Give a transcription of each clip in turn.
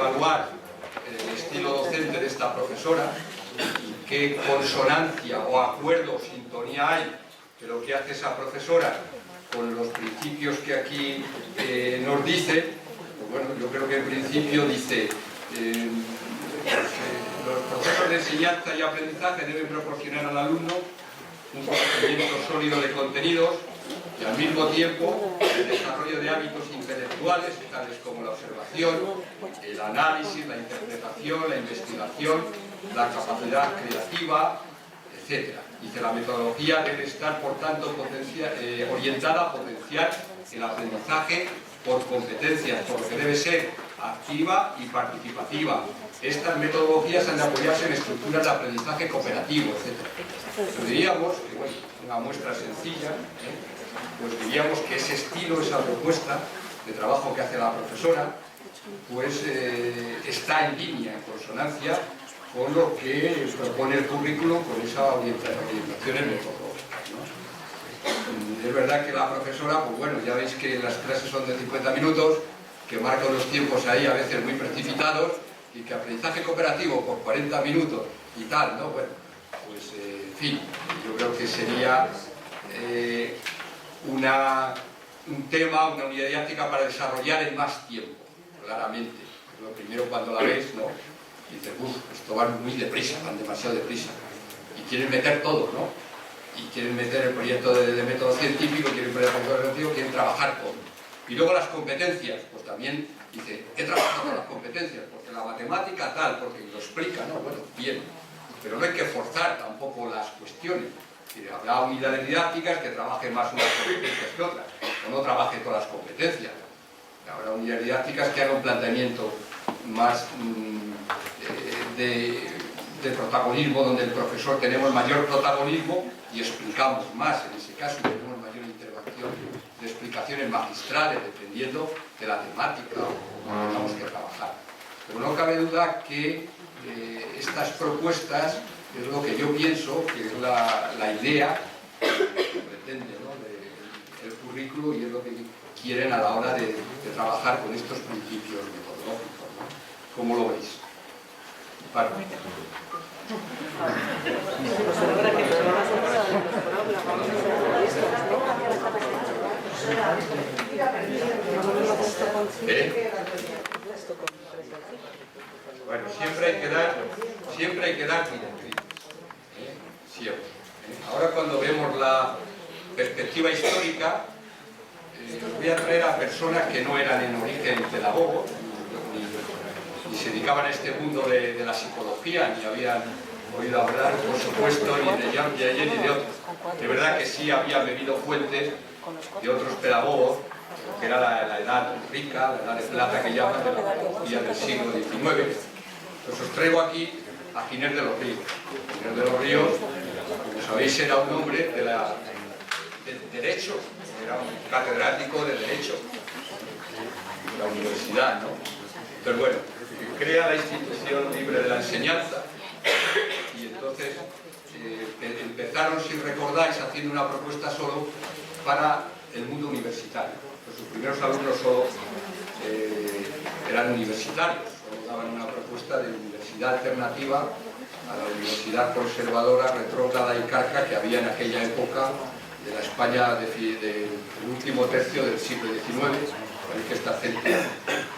evaluar el estilo docente de esta profesora y qué consonancia o acuerdo o sintonía hay de lo que hace esa profesora con los principios que aquí nos dice. Pues bueno, yo creo que en principio dice los procesos de enseñanza y aprendizaje deben proporcionar al alumno un conocimiento sólido de contenidos y al mismo tiempo el desarrollo de hábitos intelectuales tales como la observación, el análisis, la interpretación, la investigación, la capacidad creativa, etc. Dice, la metodología debe estar, por tanto, orientada a potenciar el aprendizaje por competencias, por lo que debe ser activa y participativa. Estas metodologías han de apoyarse en estructuras de aprendizaje cooperativo, etc. Pero diríamos que, bueno, una muestra sencilla, pues diríamos que ese estilo, esa propuesta de trabajo que hace la profesora, pues está en línea, en consonancia con lo que propone el currículum, con esa orientaciones metodológicas, ¿no? Es verdad que la profesora, pues bueno, ya veis que las clases son de 50 minutos, que marca unos tiempos ahí a veces muy precipitados, y que aprendizaje cooperativo por 40 minutos y tal, ¿no? Bueno, pues en fin, yo creo que sería un tema, una unidad didáctica para desarrollar en más tiempo, claramente. Lo primero cuando la ves, ¿no? Dices, uff, esto va muy deprisa, van demasiado deprisa. Y quieren meter todo, ¿no? Y quieren meter el proyecto de método científico, quieren poner el método científico, quieren trabajar con. Y luego las competencias, pues también dice, he trabajado con las competencias, porque la matemática tal, porque lo explica, ¿no? Bueno, bien. Pero no hay que forzar tampoco las cuestiones. Habrá unidades didácticas que trabajen más unas competencias que otras, o no trabaje todas las competencias. Habrá unidades didácticas que hagan un planteamiento más de protagonismo, donde el profesor tenemos mayor protagonismo y explicamos más. En ese caso tenemos mayor interacción de explicaciones magistrales, dependiendo de la temática o tengamos que trabajar. Pero no cabe duda que estas propuestas es lo que yo pienso que es la idea que pretende, ¿no? del currículo, y es lo que quieren a la hora de trabajar con estos principios metodológicos, ¿no? ¿Cómo lo veis? Vale. Bueno, siempre hay que dar directrices, siempre. Ahora, cuando vemos la perspectiva histórica, voy a traer a personas que no eran en origen pedagogos, ni se dedicaban a este mundo de la psicología, ni habían oído hablar, por supuesto, ni de Jean Piaget ni de otros. De verdad que sí habían bebido fuentes de otros pedagogos, que era la edad rica, la edad de plata que llaman, de la pedagogía del siglo XIX. Pues os traigo aquí a Ginés de los Ríos. Ginés de los Ríos, como sabéis, era un hombre del derecho, era un catedrático de derecho de la universidad, ¿no? Entonces, bueno, crea la institución libre de la enseñanza, y entonces empezaron, si recordáis, haciendo una propuesta solo para el mundo universitario. Pues sus primeros alumnos solo eran universitarios, solo daban una propuesta de universidad alternativa a la universidad conservadora, retrógrada y carca que había en aquella época de la España del último tercio del siglo XIX, en que esta gente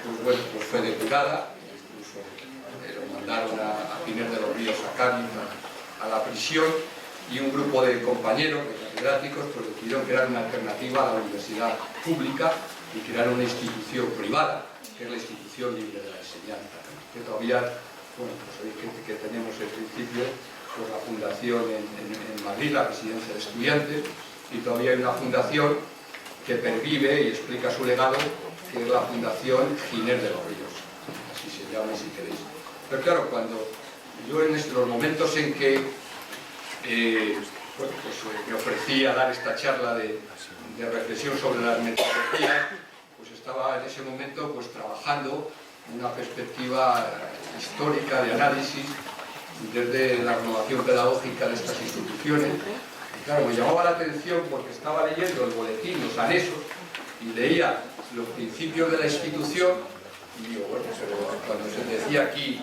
pues, bueno, pues fue depurada. Incluso lo mandaron a Ginés de los Ríos, a Cádiz, a la prisión, y un grupo de compañeros, de catedráticos, pues decidieron crear una alternativa a la universidad pública y crear una institución privada, que es la institución libre de la enseñanza, que todavía, bueno, pues sabéis que tenemos el principio, pues la fundación en Madrid, la Residencia de Estudiantes, y todavía hay una fundación que pervive y explica su legado, que es la Fundación Ginés de los Ríos, así se llama si queréis. Pero claro, cuando yo en los momentos en que bueno, pues, me ofrecí a dar esta charla de reflexión sobre las metodologías, pues estaba en ese momento pues trabajando en una perspectiva histórica de análisis desde la renovación pedagógica de estas instituciones. Y claro, me llamaba la atención porque estaba leyendo el boletín, los anexos, y leía los principios de la institución, Y digo, bueno, pero cuando se decía aquí,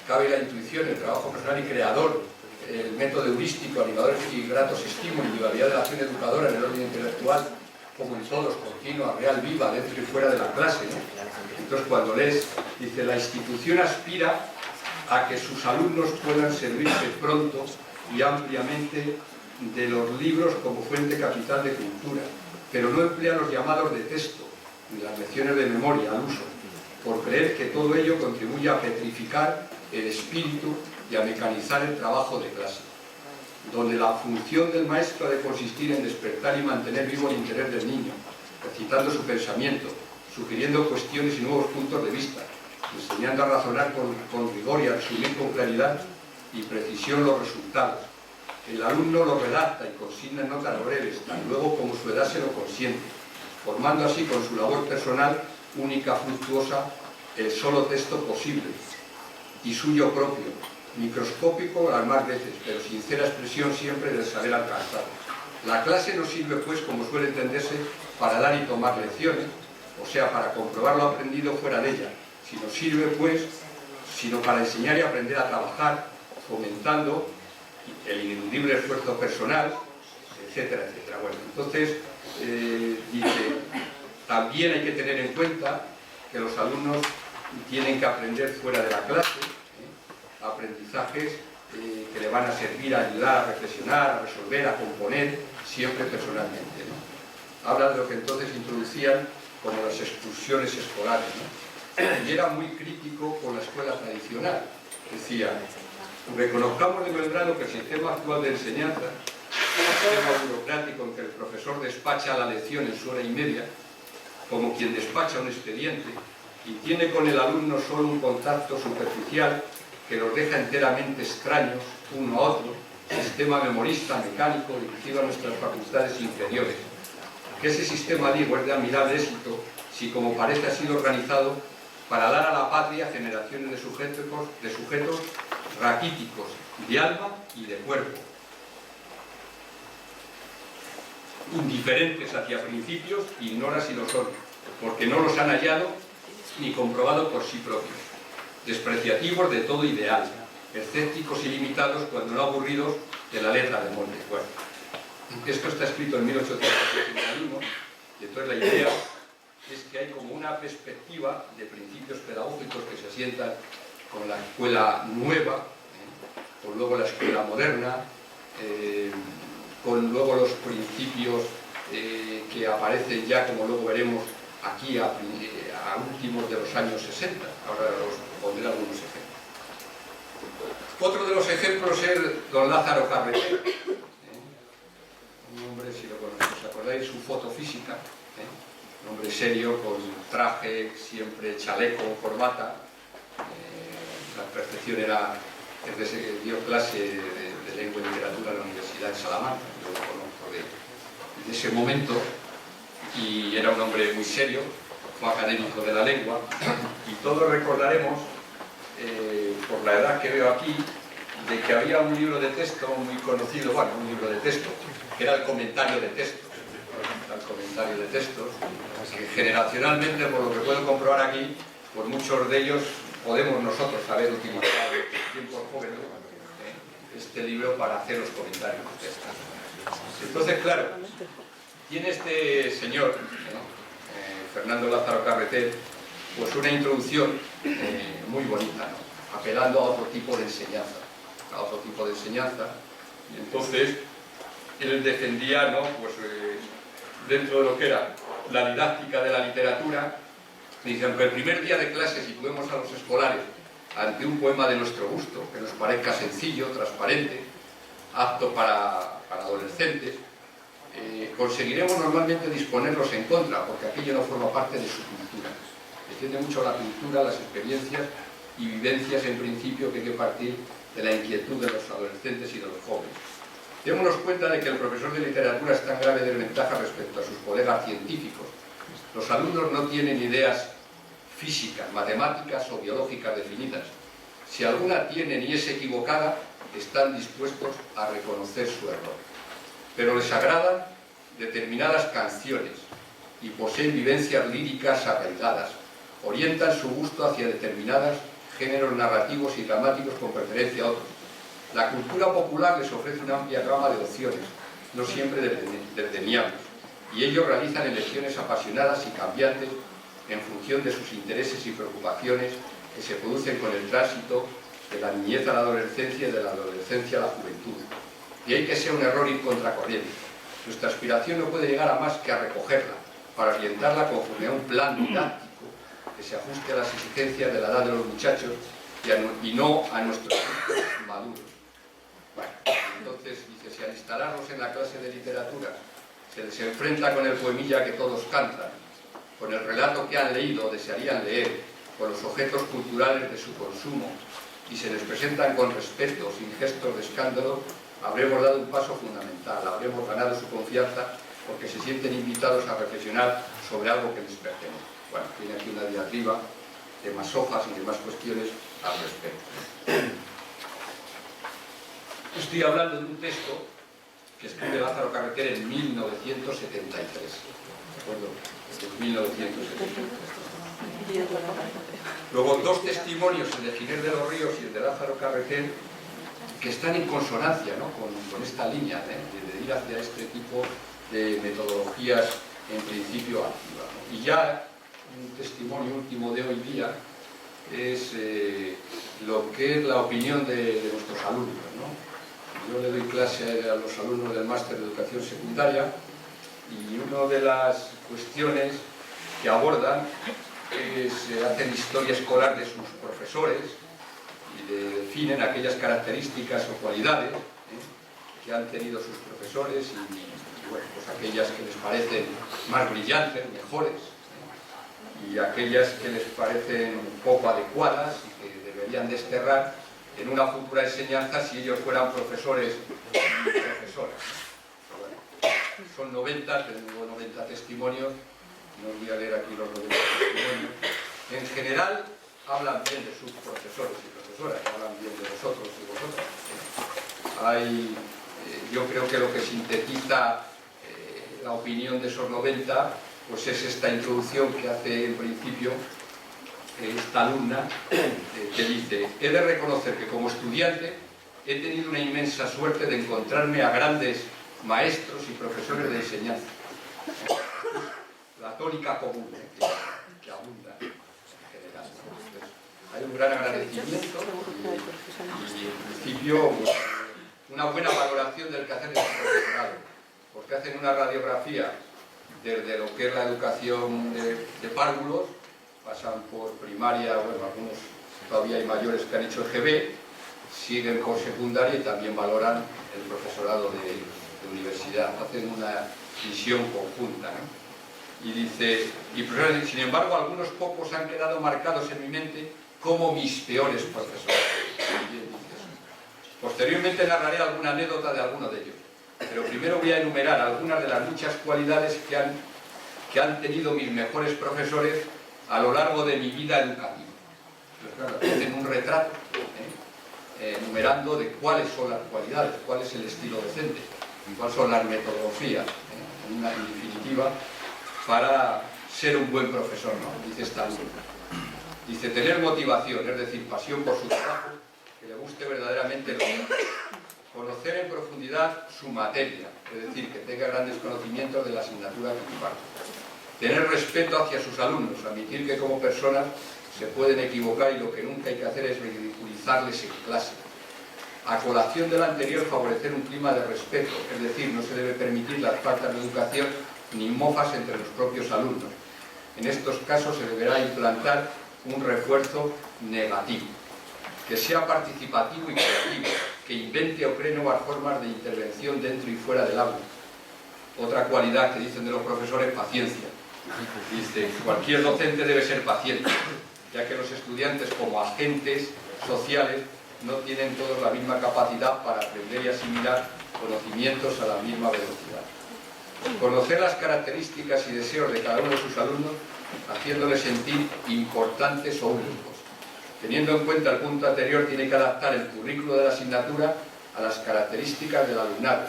cabe la intuición, el trabajo personal y creador, el método heurístico, animadores y gratos estímulos, y la de la acción educadora en el orden intelectual, como en todos, continua, real, viva, dentro y fuera de la clase, ¿no? Entonces, cuando lees, dice, la institución aspira a que sus alumnos puedan servirse pronto y ampliamente de los libros como fuente capital de cultura, pero no emplea los llamados de texto, ni las lecciones de memoria al uso, por creer que todo ello contribuye a petrificar el espíritu y a mecanizar el trabajo de clase, donde la función del maestro ha de consistir en despertar y mantener vivo el interés del niño, excitando su pensamiento, sugiriendo cuestiones y nuevos puntos de vista, enseñando a razonar con rigor y a resumir con claridad y precisión los resultados. El alumno lo redacta y consigna en notas breves, tan luego como su edad se lo consiente, formando así con su labor personal, única, fructuosa, el solo texto posible y suyo propio, microscópico las más veces, pero sincera expresión siempre del saber alcanzado. La clase no sirve, pues, como suele entenderse, para dar y tomar lecciones, o sea, para comprobar lo aprendido fuera de ella, sino para enseñar y aprender a trabajar, fomentando el ineludible esfuerzo personal, etcétera, etcétera. Bueno, entonces, dice, también hay que tener en cuenta que los alumnos tienen que aprender fuera de la clase, aprendizajes que le van a servir a ayudar a reflexionar, a resolver, a componer, siempre personalmente, ¿no? Habla de lo que entonces introducían como las excursiones escolares, ¿no? Y era muy crítico con la escuela tradicional. Decía, reconozcamos de buen grado que el sistema actual de enseñanza, el sistema burocrático en que el profesor despacha la lección en su hora y media, como quien despacha un expediente, y tiene con el alumno solo un contacto superficial que los deja enteramente extraños uno a otro, sistema memorista, mecánico, dirigido a nuestras facultades inferiores. Que ese sistema, digo, es de admirable éxito si, como parece, ha sido organizado para dar a la patria generaciones de sujetos raquíticos, de alma y de cuerpo, indiferentes hacia principios, ignora si lo son, porque no los han hallado ni comprobado por sí propios, despreciativos de todo ideal, escépticos y limitados cuando no aburridos de la letra de molde. Bueno, esto está escrito en 1871 y entonces la idea es que hay como una perspectiva de principios pedagógicos que se asientan con la escuela nueva, con luego la escuela moderna, con luego los principios que aparecen ya, como luego veremos, aquí a últimos de los años 60. Ahora os pondré algunos ejemplos. Otro de los ejemplos es don Lázaro Carreter, un hombre, si lo conocéis, ¿os acordáis? Su foto física, un hombre serio, con traje, siempre chaleco, corbata. La perfección era, dio clase de lengua y literatura en la Universidad de Salamanca, yo lo conozco de ese momento, y era un hombre muy serio, fue académico de la lengua, y todos recordaremos, por la edad que veo aquí, de que había un libro de texto muy conocido, bueno, un libro de texto, que era el comentario de textos, que generacionalmente, por lo que puedo comprobar aquí, pues muchos de ellos podemos nosotros haber utilizado en tiempos jóvenes este libro para hacer los comentarios de textos. Entonces, claro, tiene este señor, Fernando Lázaro Carreter, pues una introducción muy bonita, ¿no? Apelando a otro tipo de enseñanza, y entonces él defendía, ¿no? Pues dentro de lo que era la didáctica de la literatura, dice, aunque el primer día de clase situemos a los escolares ante un poema de nuestro gusto, que nos parezca sencillo, transparente, apto para adolescentes, conseguiremos normalmente disponerlos en contra, porque aquello no forma parte de su cultura. Defiende mucho la cultura, las experiencias y vivencias, en principio, que hay que partir de la inquietud de los adolescentes y de los jóvenes. Démonos cuenta de que el profesor de literatura está en grave desventaja respecto a sus colegas científicos. Los alumnos no tienen ideas físicas, matemáticas o biológicas definidas. Si alguna tienen y es equivocada, están dispuestos a reconocer su error. Pero les agradan determinadas canciones y poseen vivencias líricas arraigadas, orientan su gusto hacia determinados géneros narrativos y dramáticos con preferencia a otros. La cultura popular les ofrece una amplia gama de opciones, no siempre desdeñables, y ellos realizan elecciones apasionadas y cambiantes en función de sus intereses y preocupaciones que se producen con el tránsito de la niñez a la adolescencia y de la adolescencia a la juventud. Y hay que ser un error ir contracorriente. Nuestra aspiración no puede llegar a más que a recogerla, para orientarla conforme a un plan didáctico que se ajuste a las exigencias de la edad de los muchachos y no a nuestros hijos maduros. Bueno, entonces dice, si al instalarnos en la clase de literatura se les enfrenta con el poemilla que todos cantan, con el relato que han leído o desearían leer, con los objetos culturales de su consumo, y se les presentan con respeto, sin gestos de escándalo, habremos dado un paso fundamental, habremos ganado su confianza porque se sienten invitados a reflexionar sobre algo que les pertenece. Bueno, tiene aquí una diatriba de más hojas y de más cuestiones al respecto. Estoy hablando de un texto que escribe Lázaro Carreter en 1973. ¿De acuerdo? En 1973. Luego, dos testimonios, el de Ginés de los Ríos y el de Lázaro Carreter, que están en consonancia, ¿no?, con esta línea de ir hacia este tipo de metodologías en principio activas, ¿no? Y ya un testimonio último de hoy día es lo que es la opinión de nuestros alumnos, ¿no? Yo le doy clase a los alumnos del máster de educación secundaria y una de las cuestiones que abordan es, hacen historia escolar de sus profesores y definen aquellas características o cualidades que han tenido sus profesores y bueno, pues aquellas que les parecen más brillantes, mejores, y aquellas que les parecen poco adecuadas y que deberían desterrar en una futura enseñanza si ellos fueran profesores y profesoras. Bueno, son 90, tengo 90 testimonios, no os voy a leer aquí los 90 testimonios. En general hablan bien de sus profesores y profesoras, hablan bien de vosotros y vosotras. Yo creo que lo que sintetiza la opinión de esos 90 pues es esta introducción que hace en principio esta alumna, que dice: he de reconocer que como estudiante he tenido una inmensa suerte de encontrarme a grandes maestros y profesores de enseñanza. La tónica común que abunda en general. Entonces, hay un gran agradecimiento y en principio una buena valoración del quehacer del profesorado, porque hacen una radiografía desde lo que es la educación de párvulos, pasan por primaria, bueno, algunos todavía hay mayores que han hecho EGB, siguen por secundaria y también valoran el profesorado de universidad, hacen una visión conjunta, ¿no? Y dice, sin embargo, algunos pocos han quedado marcados en mi mente como mis peores profesores. Posteriormente narraré alguna anécdota de alguno de ellos, pero primero voy a enumerar algunas de las muchas cualidades que han tenido mis mejores profesores a lo largo de mi vida educativa. Pues claro, hacen un retrato, enumerando de cuáles son las cualidades, cuál es el estilo docente, cuáles son las metodologías, en definitiva, para ser un buen profesor, ¿no? Dice esta alumna. Dice, tener motivación, es decir, pasión por su trabajo, que le guste verdaderamente lo que hace. Conocer en profundidad su materia, es decir, que tenga grandes conocimientos de la asignatura que imparte. Tener respeto hacia sus alumnos, admitir que como personas se pueden equivocar y lo que nunca hay que hacer es ridiculizarles en clase. A colación del anterior, favorecer un clima de respeto, es decir, no se debe permitir las faltas de educación ni mofas entre los propios alumnos. En estos casos se deberá implantar un refuerzo negativo, que sea participativo y creativo, que invente o cree nuevas formas de intervención dentro y fuera del aula. Otra cualidad que dicen de los profesores, paciencia. Dice, cualquier docente debe ser paciente, ya que los estudiantes como agentes sociales no tienen todos la misma capacidad para aprender y asimilar conocimientos a la misma velocidad. Conocer las características y deseos de cada uno de sus alumnos, haciéndoles sentir importantes o únicos. Teniendo en cuenta el punto anterior, tiene que adaptar el currículo de la asignatura a las características del alumnado,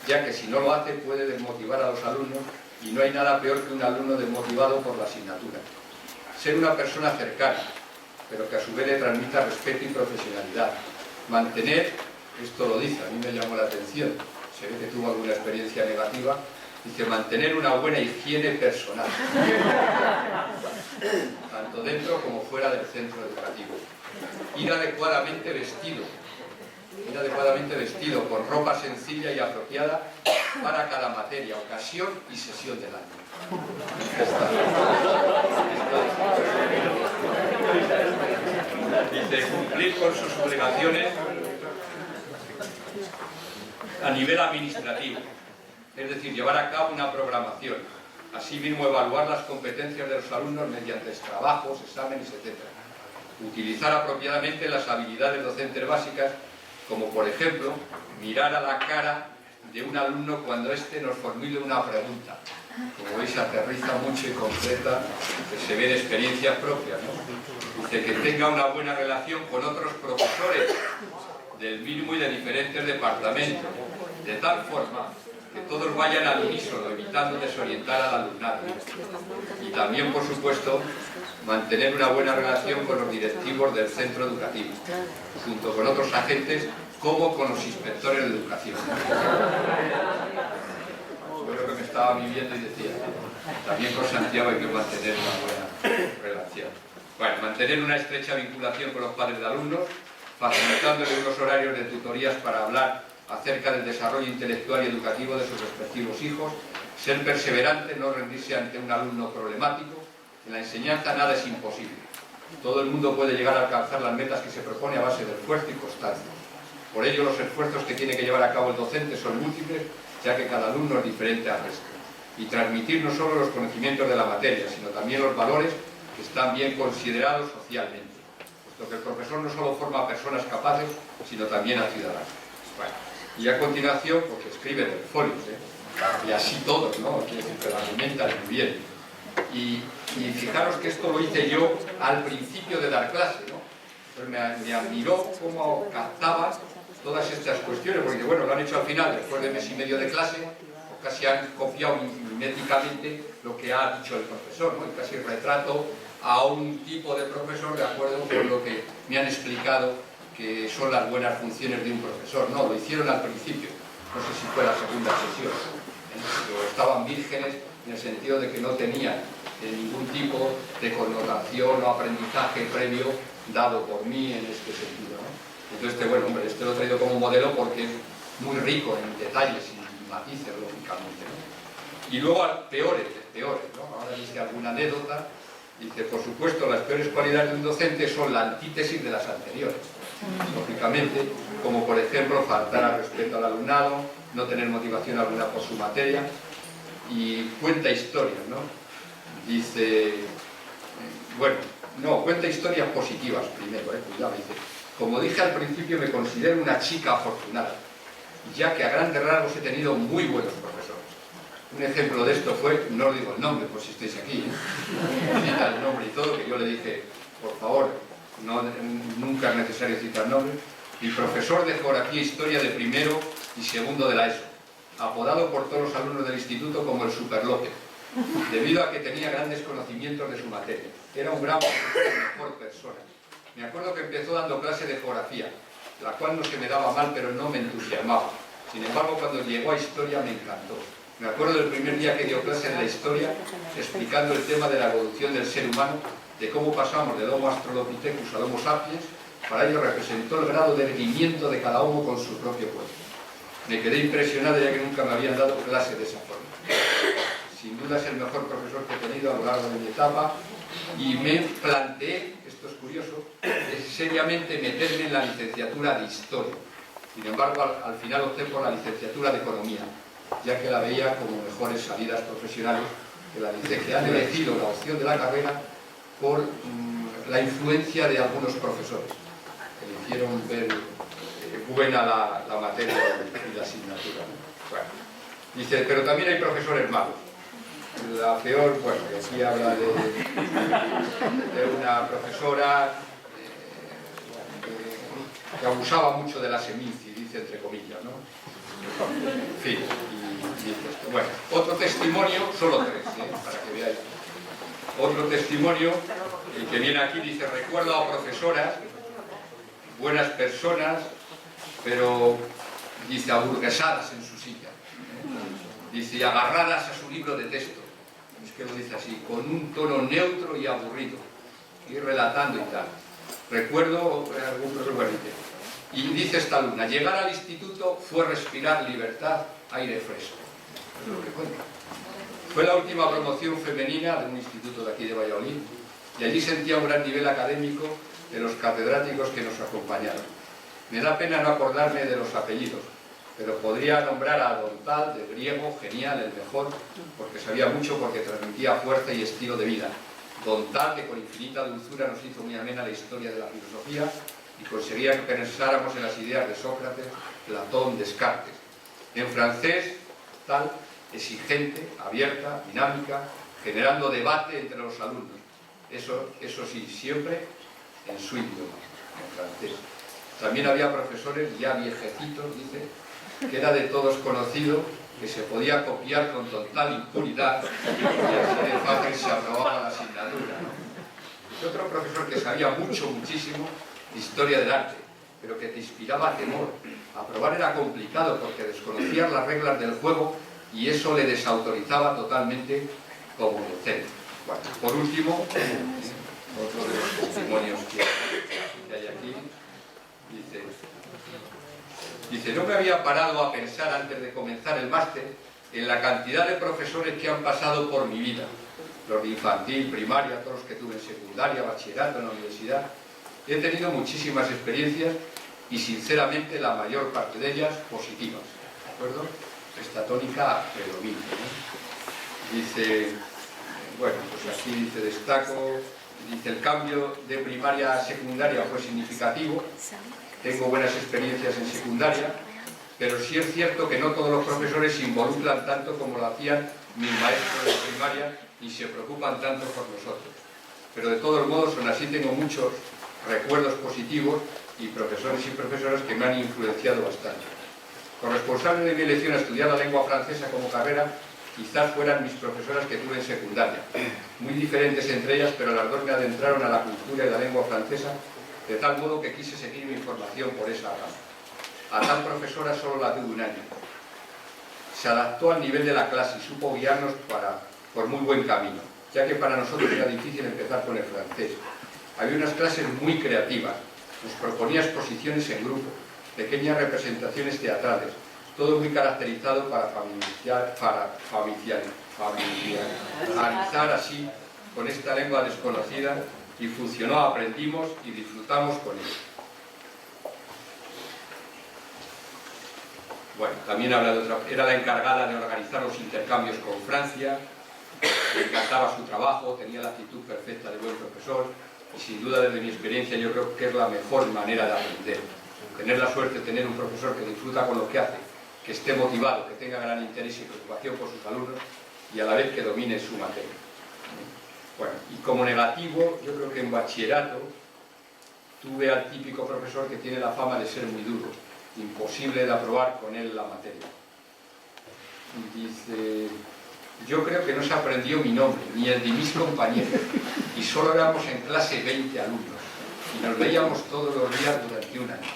ya que si no lo hace puede desmotivar a los alumnos y no hay nada peor que un alumno desmotivado por la asignatura. ser una persona cercana, pero que a su vez le transmita respeto y profesionalidad. Mantener, esto lo dice, a mí me llamó la atención, se ve que tuvo alguna experiencia negativa, dice mantener una buena higiene personal, tanto dentro como fuera del centro educativo. Ir adecuadamente vestido, con ropa sencilla y apropiada para cada materia, ocasión y sesión del año. Dice, cumplir con sus obligaciones a nivel administrativo, es decir, llevar a cabo una programación, asimismo evaluar las competencias de los alumnos mediante trabajos, exámenes, etc. Utilizar apropiadamente las habilidades docentes básicas, como por ejemplo, mirar a la cara de un alumno cuando éste nos formule una pregunta. Como veis, aterriza mucho y concreta, que se ve de experiencias propias, ¿no? Dice que tenga una buena relación con otros profesores del mismo y de diferentes departamentos, de tal forma que todos vayan al unísono, evitando desorientar al alumnado. Y también, por supuesto, mantener una buena relación con los directivos del centro educativo, junto con otros agentes, como con los inspectores de educación. Yo creo que me estaba viviendo y decía, también con Santiago hay que mantener una buena relación. Bueno, mantener una estrecha vinculación con los padres de alumnos, facilitándoles unos horarios de tutorías para hablar acerca del desarrollo intelectual y educativo de sus respectivos hijos, ser perseverante, no rendirse ante un alumno problemático. En la enseñanza nada es imposible. Todo el mundo puede llegar a alcanzar las metas que se propone a base de esfuerzo y constancia. Por ello, los esfuerzos que tiene que llevar a cabo el docente son múltiples, ya que cada alumno es diferente al resto. Y transmitir no solo los conocimientos de la materia, sino también los valores que están bien considerados socialmente, puesto que el profesor no solo forma a personas capaces, sino también a ciudadanos. Bueno, y a continuación, porque escribe en el folio, y así todos, ¿no? Quiere decir que lo argumentan muy bien. Y fijaros que esto lo hice yo al principio de dar clase, ¿no? Entonces me admiró cómo captaba todas estas cuestiones, porque bueno, lo han hecho al final, después de mes y medio de clase, pues casi han copiado miméticamente lo que ha dicho el profesor, ¿no? Y casi retrato a un tipo de profesor de acuerdo con lo que me han explicado que son las buenas funciones de un profesor. No, lo hicieron al principio, no sé si fue la segunda sesión, pero estaban vírgenes en el sentido de que no tenían ningún tipo de connotación o aprendizaje previo dado por mí en este sentido, ¿no? Entonces, bueno, hombre, este lo he traído como modelo porque es muy rico en detalles y matices, lógicamente, ¿no? Y luego, peores, ¿no? Ahora dice alguna anécdota, dice, por supuesto, las peores cualidades de un docente son la antítesis de las anteriores, lógicamente, como por ejemplo, faltar al respeto al alumnado, no tener motivación alguna por su materia, y cuenta historias, ¿no? Dice, bueno, no, cuenta historias positivas primero, cuidado, dice, como dije al principio, me considero una chica afortunada, ya que a grandes rasgos he tenido muy buenos profesores. Un ejemplo de esto fue, no os digo el nombre, por si estáis aquí, cita el nombre y todo, que yo le dije, por favor, nunca es necesario citar nombres, mi profesor de Geografía e Historia de primero y segundo de la ESO, apodado por todos los alumnos del instituto como el Super López, debido a que tenía grandes conocimientos de su materia. Era un gran profesor y mejor persona. Me acuerdo que empezó dando clase de geografía, la cual no se me daba mal, pero no me entusiasmaba. Sin embargo, cuando llegó a historia me encantó. Me acuerdo del primer día que dio clase de la historia, explicando el tema de la evolución del ser humano, de cómo pasamos del Homo australopithecus al Homo sapiens. Para ello representó el grado de erguimiento de cada homo con su propio cuerpo. Me quedé impresionado, ya que nunca me habían dado clase de esa forma. Sin duda es el mejor profesor que he tenido a lo largo de mi etapa, y me planteé, esto es curioso, seriamente meterme en la licenciatura de Historia. Sin embargo, al final opté por la licenciatura de Economía, ya que la veía como mejores salidas profesionales que la licenciatura, que han elegido la opción de la carrera por la influencia de algunos profesores, que le hicieron ver buena la materia y la asignatura. Bueno, dice, pero también hay profesores malos. La peor, bueno, que aquí habla de una profesora que abusaba mucho de la seminci, dice entre comillas, ¿no? En fin, y dice esto. Bueno, otro testimonio, solo tres, para que veáis. Otro testimonio el que viene aquí dice: recuerdo a profesoras, buenas personas, pero dice aburguesadas en su silla, dice agarradas a su libro de texto, es que lo dice así, con un tono neutro y aburrido, y relatando y tal. Recuerdo algún profesor y dice esta alumna: llegar al instituto fue respirar libertad, aire fresco. Es lo que cuenta. Fue la última promoción femenina de un instituto de aquí de Valladolid, y allí sentía un gran nivel académico de los catedráticos que nos acompañaron. Me da pena no acordarme de los apellidos, pero podría nombrar a Don Tal, de griego, genial, el mejor, porque sabía mucho, porque transmitía fuerza y estilo de vida. Don Tal, que con infinita dulzura nos hizo muy amena la historia de la filosofía y conseguía que pensáramos en las ideas de Sócrates, Platón, Descartes. En francés, Tal, exigente, abierta, dinámica, generando debate entre los alumnos. Eso sí, siempre en su idioma, en francés. También había profesores ya viejecitos, dice, que era de todos conocido, que se podía copiar con total impunidad y así de fácil se aprobaba la asignatura, ¿no? Y otro profesor que sabía muchísimo de historia del arte, pero que te inspiraba temor. Aprobar era complicado porque desconocías las reglas del juego y eso le desautorizaba totalmente como docente. Bueno, por último, otro de los testimonios que hay aquí, dice: no me había parado a pensar antes de comenzar el máster en la cantidad de profesores que han pasado por mi vida, los de infantil, primaria, todos los que tuve en secundaria, bachillerato, en la universidad. He tenido muchísimas experiencias y sinceramente la mayor parte de ellas positivas, ¿de acuerdo? Esta tónica predomina, ¿no? Dice, bueno, pues aquí dice, destaco, dice, el cambio de primaria a secundaria fue significativo. Tengo buenas experiencias en secundaria, pero sí es cierto que no todos los profesores se involucran tanto como lo hacían mis maestros de primaria y se preocupan tanto por nosotros. Pero de todos modos, aún así tengo muchos recuerdos positivos y profesores y profesoras que me han influenciado bastante. Corresponsables de mi elección a estudiar la lengua francesa como carrera, quizás fueran mis profesoras que tuve en secundaria. Muy diferentes entre ellas, pero las dos me adentraron a la cultura y la lengua francesa, de tal modo que quise seguir mi formación por esa rama. A tal profesora solo la tuve un año. Se adaptó al nivel de la clase y supo guiarnos por muy buen camino, ya que para nosotros era difícil empezar con el francés. Había unas clases muy creativas, nos proponía exposiciones en grupo, pequeñas representaciones teatrales, todo muy caracterizado para familiarizar así con esta lengua desconocida, y funcionó, aprendimos y disfrutamos con ello. Bueno, también habla de otra, era la encargada de organizar los intercambios con Francia, le encantaba su trabajo, tenía la actitud perfecta de buen profesor, y sin duda desde mi experiencia yo creo que es la mejor manera de aprender. Tener la suerte de tener un profesor que disfruta con lo que hace, que esté motivado, que tenga gran interés y preocupación por sus alumnos y a la vez que domine su materia. Bueno, y como negativo, yo creo que en bachillerato tuve al típico profesor que tiene la fama de ser muy duro, imposible de aprobar con él la materia. Dice, yo creo que no se aprendió mi nombre, ni el de mis compañeros, y solo éramos en clase 20 alumnos, y nos veíamos todos los días durante un año.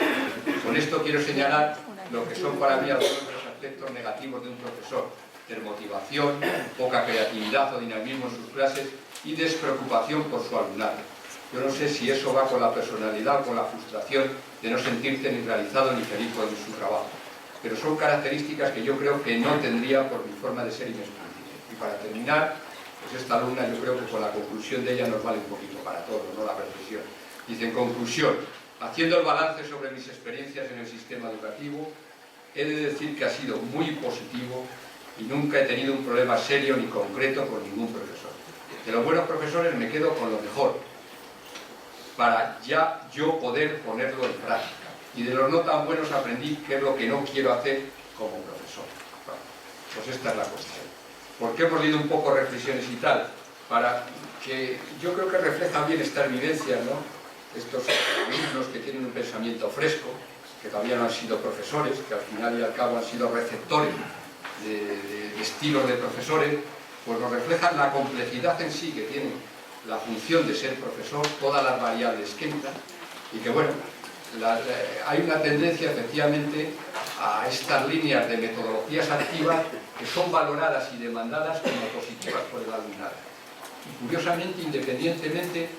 Con esto quiero señalar lo que son para mí algunos de los aspectos negativos de un profesor: desmotivación, poca creatividad o dinamismo en sus clases y despreocupación por su alumnado. Yo no sé si eso va con la personalidad o con la frustración de no sentirte ni realizado ni feliz con su trabajo, pero son características que yo creo que no tendría por mi forma de ser y mi espíritu. Y para terminar, pues esta alumna, yo creo que con la conclusión de ella nos vale un poquito para todos, ¿no? La reflexión. Dice, en conclusión, haciendo el balance sobre mis experiencias en el sistema educativo, he de decir que ha sido muy positivo y nunca he tenido un problema serio ni concreto con ningún profesor. De los buenos profesores me quedo con lo mejor, para ya yo poder ponerlo en práctica. Y de los no tan buenos aprendí qué es lo que no quiero hacer como profesor. Bueno, pues esta es la cuestión. ¿Por qué hemos leído un poco reflexiones y tal? Para que yo creo que refleja bien estas vivencias, ¿no? Estos alumnos que tienen un pensamiento fresco, que todavía no han sido profesores, que al final y al cabo han sido receptores de estilos de profesores, pues nos reflejan la complejidad en sí que tienen la función de ser profesor, todas las variables que entran, y que bueno, hay una tendencia efectivamente a estas líneas de metodologías activas que son valoradas y demandadas como positivas por el alumnado. Y curiosamente, independientemente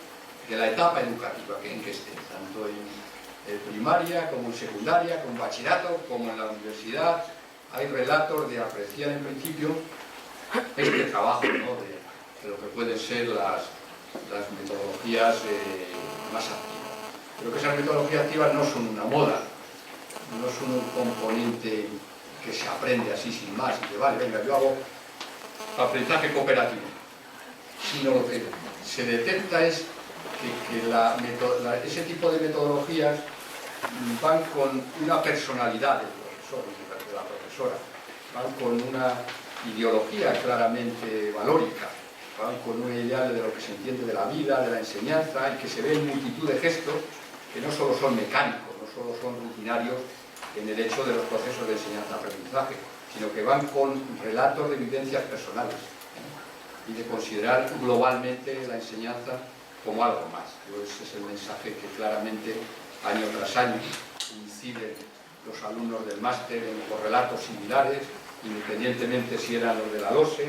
de la etapa educativa en que esté, tanto en primaria como en secundaria, como en bachillerato, como en la universidad, hay relatos de apreciar en principio este trabajo, ¿no?, de lo que pueden ser las metodologías más activas. Pero que esas metodologías activas no son una moda, no son un componente que se aprende así sin más, y que vale, venga, yo hago aprendizaje cooperativo, sino lo que se detecta es que ese tipo de metodologías van con una personalidad del profesor, de la profesora, van con una ideología claramente valórica, van con un ideal de lo que se entiende de la vida, de la enseñanza, y que se ve en multitud de gestos que no solo son mecánicos, no solo son rutinarios en el hecho de los procesos de enseñanza-aprendizaje, sino que van con relatos de vivencias personales, y de considerar globalmente la enseñanza como algo más. Ese es el mensaje que claramente año tras año inciden los alumnos del máster en los relatos similares, independientemente si eran los de la LOSE,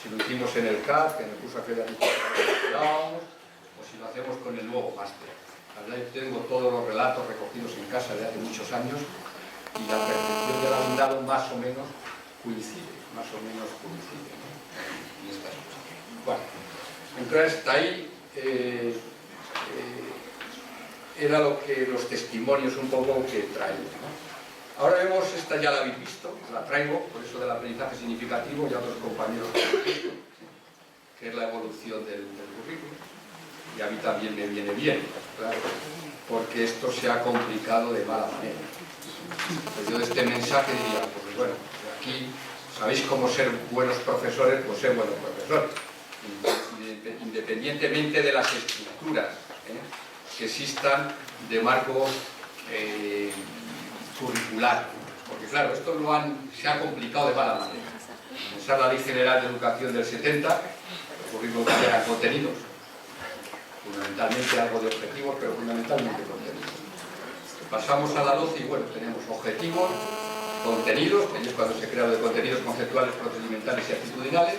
si lo hicimos en el CAD, en el curso académico que hablábamos, o si lo hacemos con el nuevo máster. La verdad, yo tengo todos los relatos recogidos en casa de hace muchos años, y la percepción del alumnado más o menos coincide, ¿no? En estas cosas. Bueno, entonces hasta ahí era lo que los testimonios un poco que traía, ¿no? Ahora vemos, esta ya la habéis visto, la traigo, por eso del aprendizaje significativo, ya otros compañeros que han visto, que es la evolución del currículum, y a mí también me viene bien, claro, porque esto se ha complicado de mala manera. Pues yo de este mensaje diría, pues bueno, aquí sabéis cómo ser buenos profesores, pues ser buenos profesores, independientemente de las estructuras que existan de marco curricular, porque claro, esto se ha complicado de mala manera. Pensar la Ley General de Educación del 70, el currículum que eran contenidos, fundamentalmente algo de objetivos, pero fundamentalmente contenidos. Pasamos a la 12 y bueno, tenemos objetivos, contenidos, que es cuando se crea de contenidos conceptuales, procedimentales y actitudinales,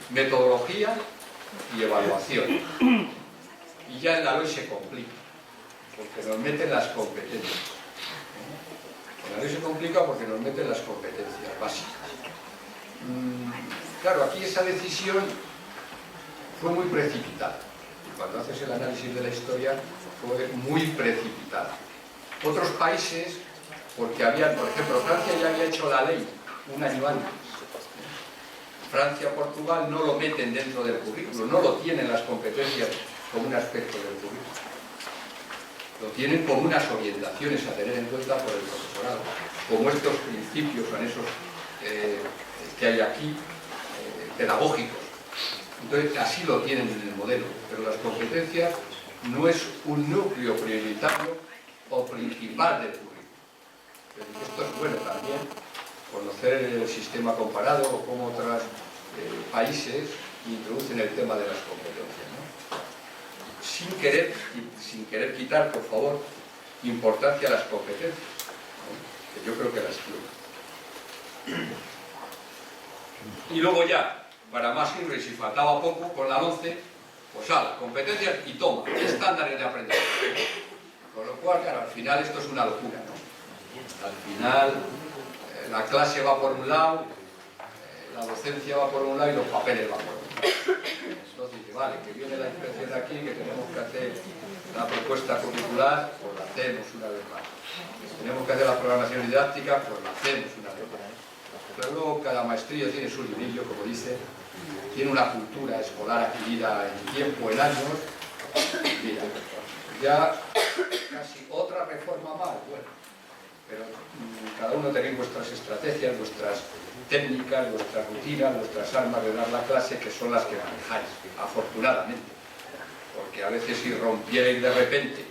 metodología y evaluación. Y ya en la ley se complica, porque nos meten las competencias. En la ley se complica porque nos meten las competencias básicas. Claro, aquí esa decisión fue muy precipitada. Cuando haces el análisis de la historia, fue muy precipitada. Otros países, porque habían, por ejemplo, Francia ya había hecho la ley un año antes. Francia, Portugal no lo meten dentro del currículo, no lo tienen las competencias como un aspecto del currículo. Lo tienen como unas orientaciones a tener en cuenta por el profesorado, como estos principios anexos que hay aquí, pedagógicos. Entonces, así lo tienen en el modelo, pero las competencias no es un núcleo prioritario o principal del currículo. Esto es bueno también, conocer el sistema comparado o cómo otros países introducen el tema de las competencias, ¿no? Sin querer quitar, por favor, importancia a las competencias, ¿no? Que yo creo que las tienen. Y luego ya, para más irre, si faltaba poco, con la 11, pues competencias y toma, estándares de aprendizaje. Con lo cual, claro, al final esto es una locura, ¿no? Al final la clase va por un lado, la docencia va por un lado y los papeles van por otro lado. Entonces dice, vale, que viene la inspección de aquí, que tenemos que hacer la propuesta curricular, pues la hacemos una vez más. Tenemos que hacer la programación didáctica, pues la hacemos una vez más. Pero luego cada maestrillo tiene su librillo, como dice, tiene una cultura escolar adquirida en tiempo, en años. Mira, ya casi otra reforma más, bueno, pero cada uno tenéis vuestras estrategias, vuestras técnicas, vuestras rutinas, vuestras armas de dar la clase, que son las que manejáis, afortunadamente, porque a veces si rompierais de repente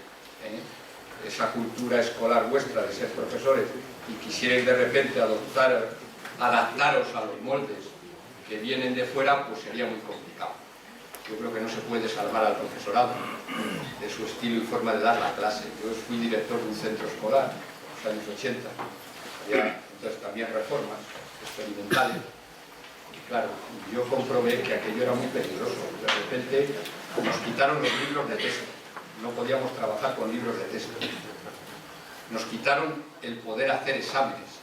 esa cultura escolar vuestra de ser profesores y quisierais de repente adaptaros a los moldes que vienen de fuera, pues sería muy complicado. yo creo que no se puede salvar al profesorado de su estilo y forma de dar la clase. Yo fui director de un centro escolar en los años 80, había entonces también reformas experimentales, y claro, yo comprobé que aquello era muy peligroso. De repente nos quitaron los libros de texto, no podíamos trabajar con libros de texto, nos quitaron el poder hacer exámenes,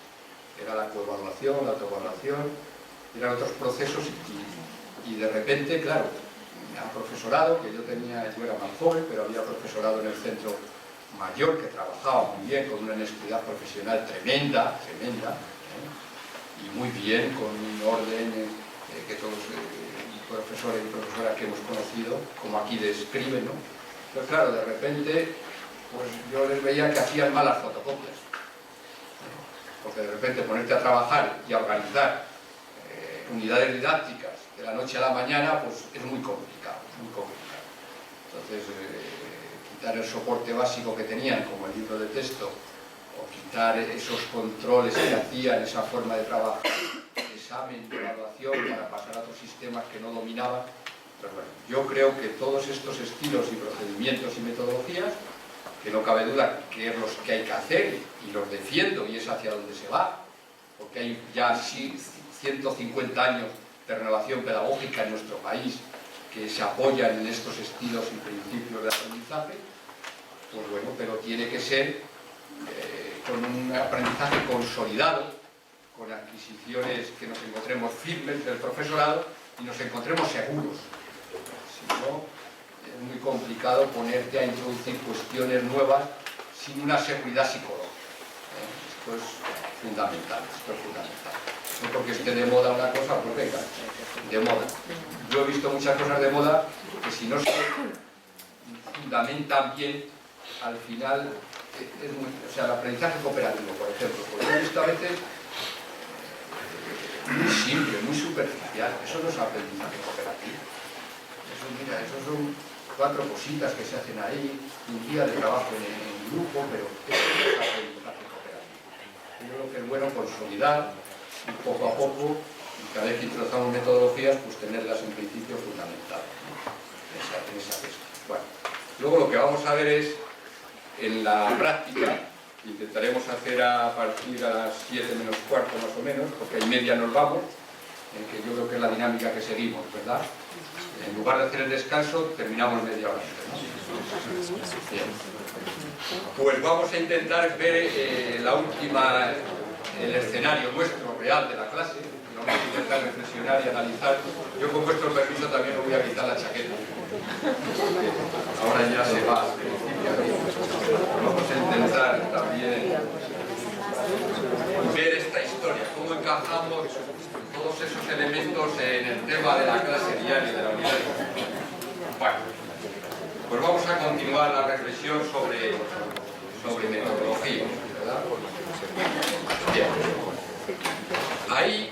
era la coevaluación, la autoevaluación, eran otros procesos, y de repente, claro, al profesorado, que yo era más joven, pero había profesorado en el centro mayor que trabajaba muy bien, con una honestidad profesional tremenda, y muy bien, con un orden que todos profesores y profesoras que hemos conocido, como aquí describen, ¿no? Pero claro, de repente, pues yo les veía que hacían malas fotocopias, porque de repente ponerte a trabajar y a organizar unidades didácticas de la noche a la mañana, pues es muy complicado, Entonces, quitar el soporte básico que tenían, como el libro de texto, o quitar esos controles que hacían, esa forma de trabajar, examen, de evaluación, para pasar a otros sistemas que no dominaban. Pero bueno, yo creo que todos estos estilos y procedimientos y metodologías, que no cabe duda que es los que hay que hacer, y los defiendo, y es hacia donde se va, porque hay ya 150 años de renovación pedagógica en nuestro país que se apoyan en estos estilos y principios de aprendizaje, pues bueno, pero tiene que ser con un aprendizaje consolidado, con adquisiciones que nos encontremos firmes del profesorado y nos encontremos seguros. Si no, es muy complicado ponerte a introducir cuestiones nuevas sin una seguridad psicológica. Esto es fundamental, No porque esté de moda una cosa, pues venga, de moda. Yo he visto muchas cosas de moda que si no se fundamentan bien, al final es muy... O sea, el aprendizaje cooperativo, por ejemplo, porque yo he visto a veces muy simple, muy superficial. Eso no es aprendizaje cooperativo. Eso, mira, eso son 4 cositas que se hacen ahí, un día de trabajo en grupo, pero eso no es aprendizaje cooperativo. Yo creo que es bueno consolidar poco a poco, y cada vez que introducimos metodologías, pues tenerlas en principio fundamentadas, ¿no? en esa pesca. Bueno, luego lo que vamos a ver es, en la práctica, intentaremos hacer a partir a las 7 menos cuarto más o menos, porque a media nos vamos, que yo creo que es la dinámica que seguimos, ¿verdad? En lugar de hacer el descanso, terminamos media hora antes, ¿no? Bien. Pues vamos a intentar ver el escenario nuestro real de la clase, y vamos a intentar reflexionar y analizar. Yo con vuestro permiso también me voy a quitar la chaqueta. Ahora ya se va al principio. Vamos a intentar también ver esta historia, cómo encajamos todos esos elementos en el tema de la clase diaria de la unidad. Bueno, pues vamos a continuar la reflexión sobre metodología, ¿verdad? Bien. Ahí